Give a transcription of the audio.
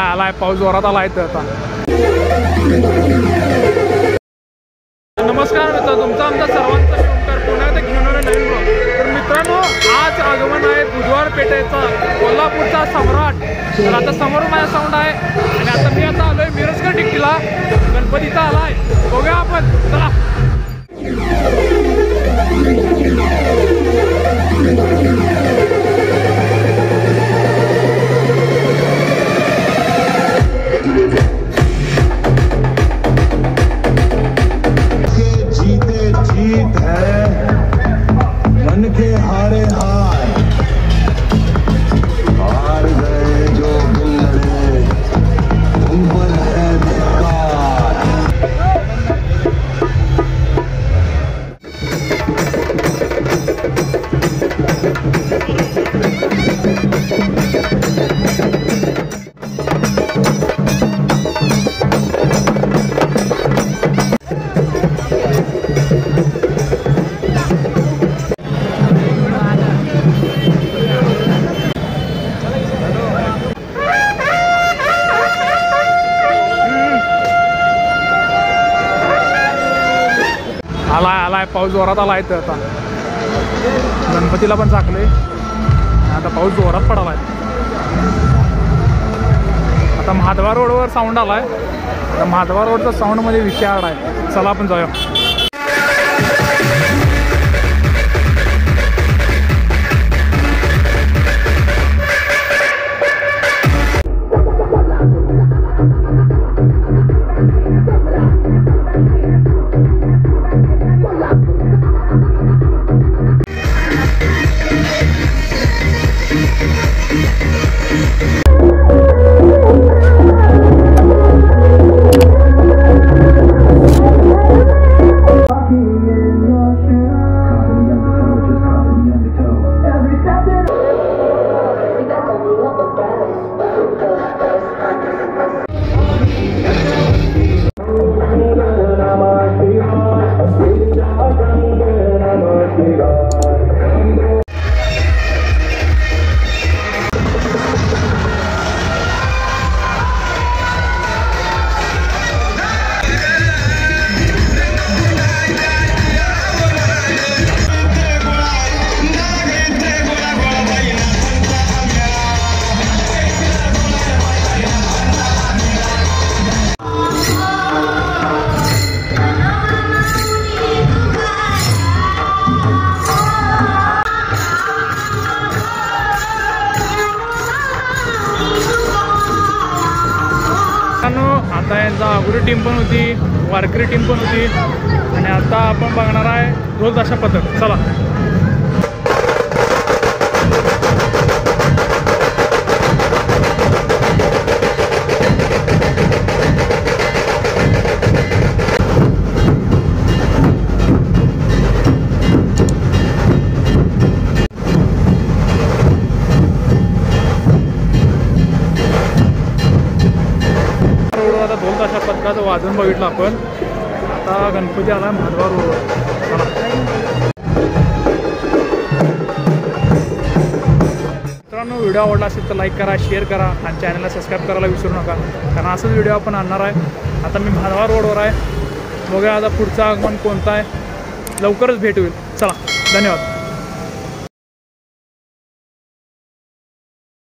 आलाय पाऊस जोरात आलाय तर आता। नमस्कार मित्र, तुमचा आमचा सर्वांचा ओंकार पुण्यात एक घेऊन आलो नवीन ब्लॉग। तर मित्रांनो, आज आगमन आहे बुधवार पेठेचा कोल्हापूरचा सम्राट। तर आता समोर माझा साऊंड आहे आणि आता मी आता आलोय मिरजकर टिकटीला, गणपतीचा आलाय, बघूया आपण, चला। आलाय पाऊस जोरात आलाय तर आता गणपतीला पण झाकले, आता पाऊस जोरात पडालाय। आता महाद्वार रोडवर साऊंड आलाय, आता महाद्वार रोडचा साऊंड मध्ये विषय आहे, चला आपण जाऊया। आता यांचा आगुरी टीम पण होती, वारकरी टीम पण होती आणि आता आपण बघणार आहे ढोल ताशा पथक, चला। ढोल ताशा पथकाचं वाजून बघितलं आपण, आता गणपती आला महाद्वार रोडवर, चला। मित्रांनो, व्हिडिओ आवडला असेल तर लाईक करा, शेअर करा आणि चॅनलला सबस्क्राईब करायला विसरू नका, कारण असंच व्हिडिओ आपण आणणार आहे। आता मी महाद्वार रोडवर आहे, बघूया आता पुढचं आगमन कोणतं आहे, लवकरच भेट होईल, चला, धन्यवाद।